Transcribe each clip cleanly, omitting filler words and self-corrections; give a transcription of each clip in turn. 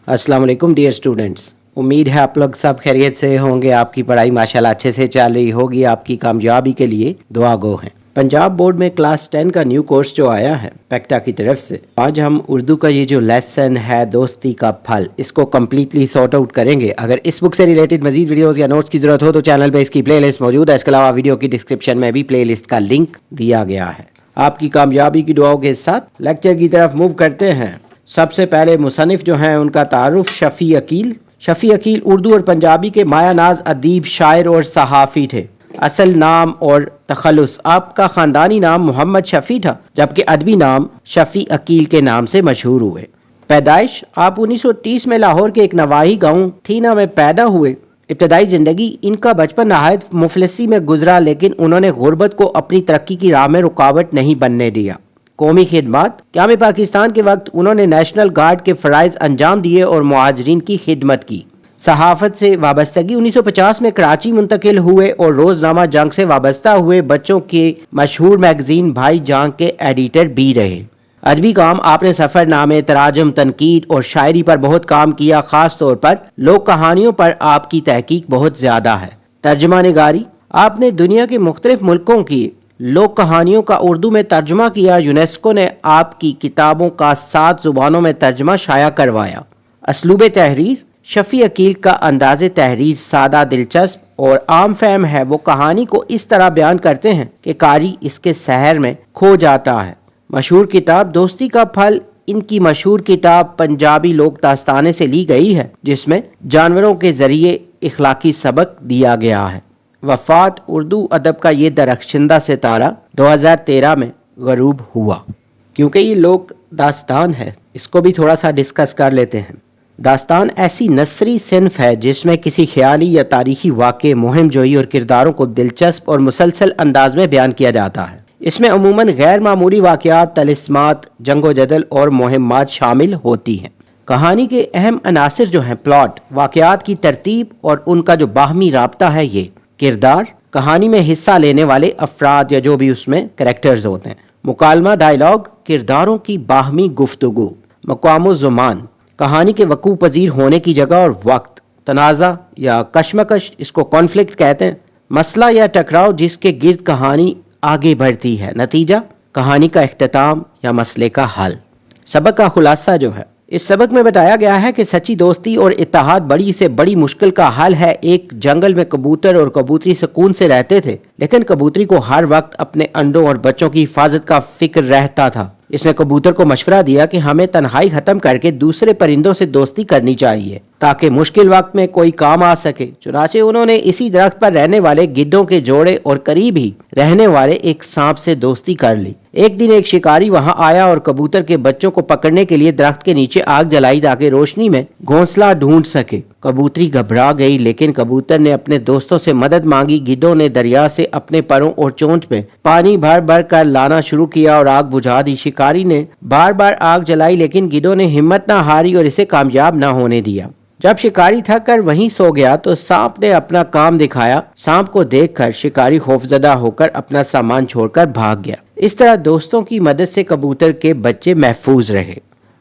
अस्सलाम वालेकुम dear students. उम्मीद है आप लोग सब खैरियत से होंगे। आपकी पढ़ाई माशाल्लाह अच्छे से चल रही होगी। आपकी कामयाबी के लिए दुआ गो हैं। पंजाब बोर्ड में क्लास 10 का न्यू कोर्स जो आया है पैक्टा की तरफ से, आज हम उर्दू का ये जो लेसन है दोस्ती का फल, इसको कम्प्लीटली सॉर्ट आउट करेंगे। अगर इस बुक से रिलेटेड मजीद वीडियोस या नोट्स की जरूरत हो तो चैनल पे इसकी प्लेलिस्ट मौजूद है। इसके अलावा वीडियो की डिस्क्रिप्शन में भी प्लेलिस्ट का लिंक दिया गया है। आपकी कामयाबी की दुआओं के साथ लेक्चर की तरफ मूव करते हैं। सबसे पहले मुसन्निफ जो हैं उनका तारुफ शफ़ी अकील। शफ़ी अकील उर्दू और पंजाबी के मायानाज अदीब, शायर और सहाफ़ी थे। असल नाम और तखल्लुस, आपका ख़ानदानी नाम मोहम्मद शफ़ी था, जबकि अदबी नाम शफ़ी अकील के नाम से मशहूर हुए। पैदाइश, आप 1930 में लाहौर के एक नवाही गाँव थीना में पैदा हुए। इब्तदाई ज़िंदगी, इनका बचपन नहायत मुफलिसी में गुजरा, लेकिन उन्होंने गुर्बत को अपनी तरक्की की राह में रुकावट नहीं बनने दिया। कौमी खिदमत, क़याम पाकिस्तान के वक्त उन्होंने नेशनल गार्ड के फ़राइज़ अंजाम दिए और मुहाजिरीन की खिदमत की। सहाफ़त से वाबस्तगी, 1950 में कराची मुंतकिल हुए और रोज़नामा जंग से वाबस्ता हुए बच्चों के मशहूर मैगज़ीन भाई जान के एडिटर भी रहे। अदबी काम, आपने सफ़रनामे, तराजम, तनकीद और शायरी पर बहुत काम किया। ख़ास तौर पर लोक कहानियों पर आपकी तहकीक बहुत ज़्यादा है। तर्जमा निगारी, आपने दुनिया के मुख्तलिफ मुल्कों की लोक कहानियों का उर्दू में तर्जमा किया। यूनेस्को ने आपकी किताबों का 7 ज़ुबानों में तर्जमा शाया करवाया। असलूब तहरीर, शफ़ी अकील का अंदाज़ तहरीर सादा, दिलचस्प और आम फहम है। वो कहानी को इस तरह बयान करते हैं कि कारी इसके सहर में खो जाता है। मशहूर किताब दोस्ती का फल, इनकी मशहूर किताब पंजाबी लोक दास्ताने से ली गई है, जिसमें जानवरों के ज़रिए इखलाकी सबक दिया गया है। वफ़ात, उर्दू अदब का ये दरख्शिंदा सितारा 2013 में गरूब हुआ। क्योंकि ये लोक दास्तान है, इसको भी थोड़ा सा डिस्कस कर लेते हैं। दास्तान ऐसी नसरी सिन्फ है जिसमें किसी ख्याली या तारीखी वाक़े, मुहिम जोई और किरदारों को दिलचस्प और मुसलसल अंदाज में बयान किया जाता है। इसमें अमूमन गैर मामूली वाक़यात, तलिस्मात, जंगो जदल और मुहिम्मात शामिल होती हैं। कहानी के अहम अनासिर जो हैं प्लॉट, वाक़यात की तरतीब और उनका जो बाहमी राब्ता है। ये किरदार, कहानी में हिस्सा लेने वाले अफराद या जो भी उसमें कैरेक्टर्स होते हैं। मुकालमा, डायलॉग, किरदारों की बाहमी गुफ्तगू। मकाम ज़ुमान, कहानी के वकूअ पजीर होने की जगह और वक्त। तनाज़ा या कशमकश, इसको कॉन्फ्लिक्ट कहते हैं। मसला या टकराव जिसके गिर्द कहानी आगे बढ़ती है। नतीजा, कहानी का इख्तिताम या मसले का हल। सबक का खुलासा जो है, इस सबक में बताया गया है कि सच्ची दोस्ती और इत्तेहाद बड़ी से बड़ी मुश्किल का हल है। एक जंगल में कबूतर और कबूतरी सुकून से रहते थे, लेकिन कबूतरी को हर वक्त अपने अंडों और बच्चों की हिफाजत का फिक्र रहता था। इसने कबूतर को मशवरा दिया कि हमें तन्हाई खत्म करके दूसरे परिंदों से दोस्ती करनी चाहिए ताकि मुश्किल वक्त में कोई काम आ सके। चुनाचे उन्होंने इसी दरख्त पर रहने वाले गिद्धों के जोड़े और करीब ही रहने वाले एक सांप से दोस्ती कर ली। एक दिन एक शिकारी वहां आया और कबूतर के बच्चों को पकड़ने के लिए दरख्त के नीचे आग जलाई ताकि रोशनी में घोंसला ढूंढ सके। कबूतरी घबरा गई, लेकिन कबूतर ने अपने दोस्तों से मदद मांगी। गिद्धों ने दरिया से अपने परों और चोंच में पानी भर भर कर लाना शुरू किया और आग बुझा दी। शिकारी ने बार बार आग जलाई, लेकिन गिद्धों ने हिम्मत ना हारी और इसे कामयाब ना होने दिया। जब शिकारी थक कर वहीं सो गया तो सांप ने अपना काम दिखाया। सांप को देखकर शिकारी खौफजदा होकर अपना सामान छोड़कर भाग गया। इस तरह दोस्तों की मदद से कबूतर के बच्चे महफूज रहे।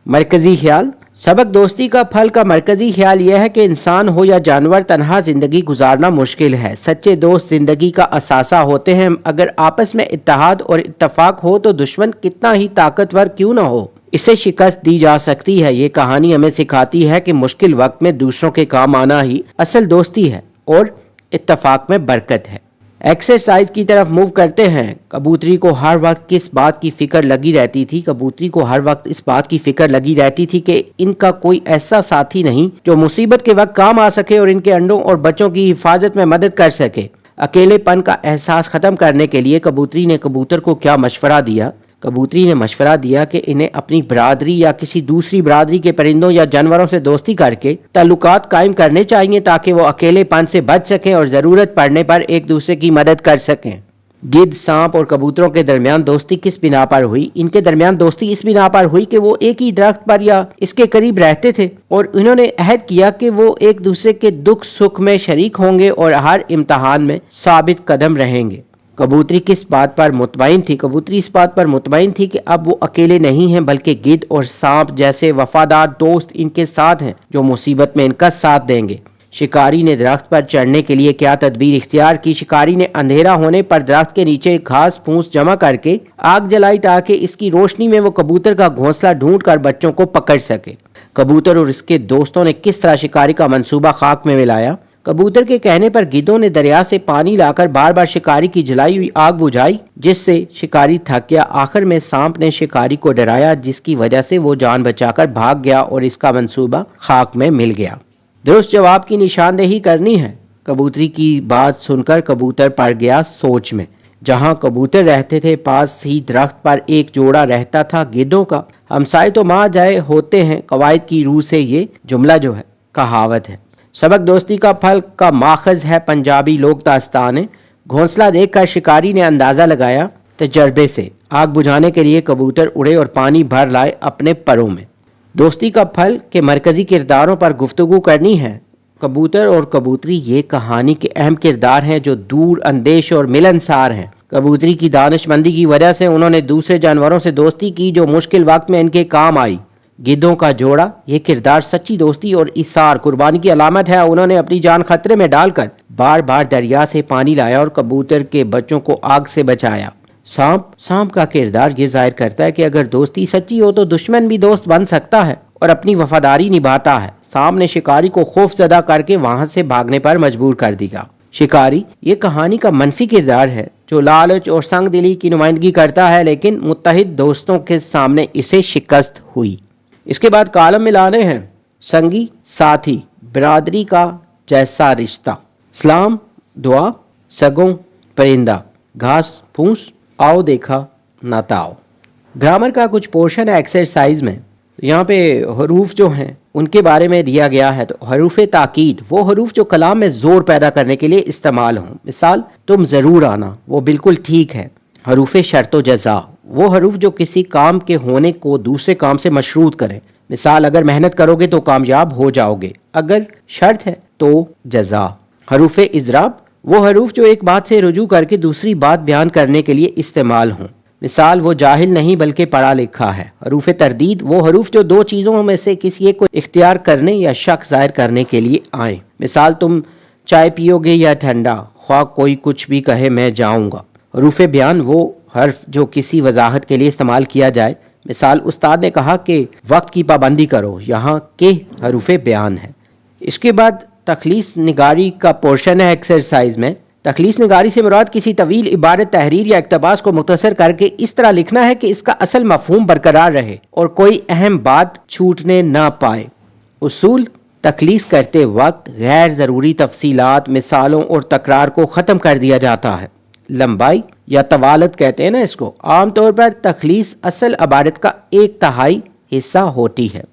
मरकजी ख्याल, सबक दोस्ती का फल का मरकजी ख्याल यह है कि इंसान हो या जानवर, तन्हा जिंदगी गुजारना मुश्किल है। सच्चे दोस्त जिंदगी का असासा होते हैं। अगर आपस में इत्तेहाद और इत्तफाक हो तो दुश्मन कितना ही ताकतवर क्यों न हो, इसे शिकस्त दी जा सकती है। ये कहानी हमें सिखाती है कि मुश्किल वक्त में दूसरों के काम आना ही असल दोस्ती है और इत्तफाक में बरकत है। एक्सरसाइज की तरफ मूव करते हैं। कबूतरी को हर वक्त किस बात की फिक्र लगी रहती थी? कबूतरी को हर वक्त इस बात की फिक्र लगी रहती थी कि इनका कोई ऐसा साथी नहीं जो मुसीबत के वक्त काम आ सके और इनके अंडों और बच्चों की हिफाजत में मदद कर सके। अकेलेपन का एहसास खत्म करने के लिए कबूतरी ने कबूतर को क्या मशवरा दिया? कबूतरी ने मशवरा दिया कि इन्हें अपनी बरादरी या किसी दूसरी बरादरी के परिंदों या जानवरों से दोस्ती करके ताल्लुकात कायम करने चाहिए ताकि वो अकेलेपन से बच सकें और ज़रूरत पड़ने पर एक दूसरे की मदद कर सकें। गिद्ध, सांप और कबूतरों के दरमियान दोस्ती किस बिना पर हुई? इनके दरमियान दोस्ती इस बिना पर हुई कि वो एक ही दरख्त पर या इसके करीब रहते थे और इन्होंने अहद किया कि वो एक दूसरे के दुख सुख में शरीक होंगे और हर इम्तहान में साबित कदम रहेंगे। कबूतरी किस बात पर मुतमईन थी? कबूतरी इस बात पर मुतमईन थी कि अब वो अकेले नहीं हैं, बल्कि गिद्ध और सांप जैसे वफादार दोस्त इनके साथ हैं जो मुसीबत में इनका साथ देंगे। शिकारी ने दरख्त पर चढ़ने के लिए क्या तदबीर इख्तियार की? शिकारी ने अंधेरा होने पर दरख्त के नीचे घास फूस जमा करके आग जलाई ताकि इसकी रोशनी में वो कबूतर का घोंसला ढूंढ कर बच्चों को पकड़ सके। कबूतर और इसके दोस्तों ने किस तरह शिकारी का मंसूबा खाक में मिलाया? कबूतर के कहने पर गिद्धों ने दरिया से पानी लाकर बार बार शिकारी की जलाई हुई आग बुझाई, जिससे शिकारी थक गया। आखिर में सांप ने शिकारी को डराया, जिसकी वजह से वो जान बचाकर भाग गया और इसका मंसूबा खाक में मिल गया। दुरुस्त जवाब की निशानदेही करनी है। कबूतरी की बात सुनकर कबूतर पड़ गया सोच में। जहां कबूतर रहते थे पास ही दरख्त पर एक जोड़ा रहता था गिद्धों का। हमसाए तो माँ जाए होते हैं, कवायद की रूह से ये जुमला जो है कहावत है। सबक दोस्ती का फल का माखज है पंजाबी लोक दास्तान। घोंसला देखकर शिकारी ने अंदाजा लगाया तजर्बे से। आग बुझाने के लिए कबूतर उड़े और पानी भर लाए अपने परों में। दोस्ती का फल के मरकजी किरदारों पर गुफ्तगू करनी है। कबूतर और कबूतरी ये कहानी के अहम किरदार हैं जो दूर अंदेश और मिलनसार हैं। कबूतरी की दानिशमंदी की वजह से उन्होंने दूसरे जानवरों से दोस्ती की जो मुश्किल वक्त में इनके काम आई। गिद्धों का जोड़ा ये किरदार सच्ची दोस्ती और इसार कुर्बानी की अलामत है। उन्होंने अपनी जान खतरे में डालकर बार बार दरिया से पानी लाया और कबूतर के बच्चों को आग से बचाया। सांप का किरदार ये जाहिर करता है कि अगर दोस्ती सच्ची हो तो दुश्मन भी दोस्त बन सकता है और अपनी वफादारी निभाता है। सांप ने शिकारी को खौफजदा करके वहां से भागने पर मजबूर कर दिया। शिकारी ये कहानी का मनफी किरदार है जो लालच और संग दिली की नुमाइंदगी करता है, लेकिन मुत्तहिद दोस्तों के सामने इसे शिकस्त हुई। इसके बाद कालम मिलाने हैं। संगी साथी बिरादरी का जैसा रिश्ता, सलाम दुआ सगों परिंदा, घास फूस आओ देखा ना ताओ। ग्रामर का कुछ पोर्शन है एक्सरसाइज में। यहाँ पे हरूफ जो हैं उनके बारे में दिया गया है। तो हरूफ ताकीद वो हरूफ जो कलाम में जोर पैदा करने के लिए इस्तेमाल हों। मिसाल तुम ज़रूर आना, वो बिल्कुल ठीक है। हरूफ शर्त व जज़ा वो हरूफ जो किसी काम के होने को दूसरे काम से मशरूत करें। मिसाल अगर मेहनत करोगे तो कामयाब हो जाओगे, अगर शर्त है तो जज़ा। हरूफ इज़राब वो हरूफ जो एक बात से रुजू करके दूसरी बात बयान करने के लिए इस्तेमाल हों। मिसाल वो जाहिल नहीं बल्कि पढ़ा लिखा है। हरूफ तरदीद वो हरूफ जो दो चीज़ों में से किसी एक को इख्तियार करने या शक जाहिर करने के लिए आए। मिसाल तुम चाय पियोगे या ठंडा, ख्वाह कोई कुछ भी कहे मैं जाऊँगा। हरूफ बयान वो हर्फ जो किसी वजाहत के लिए इस्तेमाल किया जाए। मिसाल उस्ताद ने कहा कि वक्त की पाबंदी करो, यहाँ के हरूफ बयान है। इसके बाद तखलीस निगारी का पोर्शन है एक्सरसाइज में। तखलीस निगारी से मुराद किसी तवील इबारत, तहरीर या इक्तबास को मुख्तसर करके इस तरह लिखना है कि इसका असल मफहूम बरकरार रहे और कोई अहम बात छूटने ना पाए। उसूल तखलीस करते वक्त गैर ज़रूरी तफसीलात, मिसालों और तकरार को ख़त्म कर दिया जाता है। लंबाई या तवालत कहते हैं ना इसको। आमतौर पर तखलीस असल इबारत का 1/3 हिस्सा होती है।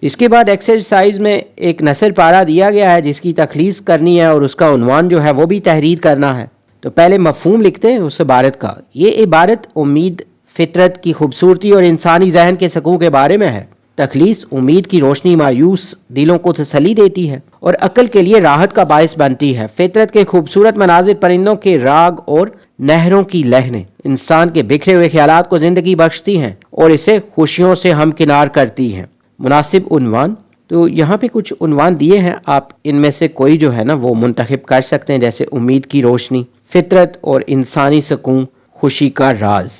इसके बाद एक्सरसाइज में एक नसर पारा दिया गया है जिसकी तखलीस करनी है और उसका उन्वान जो है वो भी तहरीर करना है। तो पहले मफहूम लिखते हैं उस इबारत का। ये इबारत उम्मीद, फितरत की खूबसूरती और इंसानी जहन के सकून के बारे में है। तखलीस उम्मीद की रोशनी मायूस दिलों को तसल्ली देती है और अक्ल के लिए राहत का बायस बनती है। फितरत के खूबसूरत मनाजिर, परिंदों के राग और नहरों की लहरें इंसान के बिखरे हुए ख्यालात को जिंदगी बख्शती हैं और इसे खुशियों से हमकिनार करती हैं। मुनासिब उन्वान, तो यहाँ पे कुछ उन्वान दिए हैं, आप इनमें से कोई जो है ना वो मुंतखब कर सकते हैं, जैसे उम्मीद की रोशनी, फितरत और इंसानी सुकून, खुशी का राज।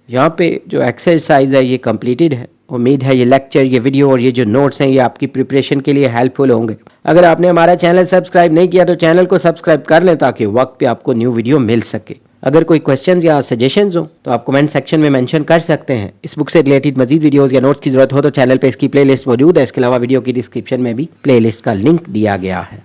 यहाँ पे जो एक्सरसाइज है ये कंप्लीटेड है। उम्मीद है ये लेक्चर, ये वीडियो और ये जो नोट्स हैं ये आपकी प्रिपरेशन के लिए हेल्पफुल होंगे। अगर आपने हमारा चैनल सब्सक्राइब नहीं किया तो चैनल को सब्सक्राइब कर लें ताकि वक्त पे आपको न्यू वीडियो मिल सके। अगर कोई क्वेश्चंस या सजेशंस हो तो आप कमेंट सेक्शन में मेंशन कर सकते हैं। इस बुक से रिलेटेड मजीद वीडियोस या नोट्स की जरूरत हो तो चैनल पे इसकी प्लेलिस्ट मौजूद है। इसके अलावा वीडियो की डिस्क्रिप्शन में भी प्लेलिस्ट का लिंक दिया गया है।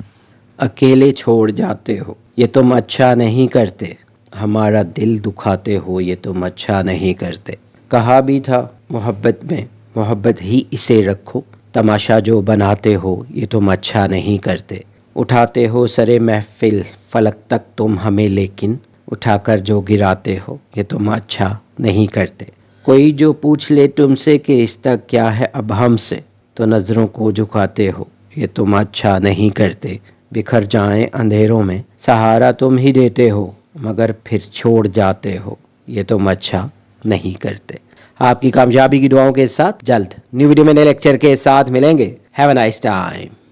अकेले छोड़ जाते हो ये तुम अच्छा नहीं करते, हमारा दिल दुखाते हो ये तुम अच्छा नहीं करते। कहा भी था मोहब्बत में मोहब्बत ही इसे रखो, तमाशा जो बनाते हो ये तुम अच्छा नहीं करते। उठाते हो सरे महफिल फलक तक तुम हमें, लेकिन उठाकर जो गिराते हो ये तुम अच्छा नहीं करते। कोई जो पूछ ले तुमसे कि रिश्ता क्या है अब हमसे, तो नज़रों को झुकाते हो ये तुम अच्छा नहीं करते। बिखर जाएं अंधेरों में सहारा तुम ही देते हो, مگر پھر چھوڑ جاتے ہو، یہ تم اچھا نہیں کرتے۔ آپ کی کامیابی کی دعاؤں کے ساتھ جلد نیو ویڈیو میں نئے لیکچر کے ساتھ ملیں گے۔ Have a nice time.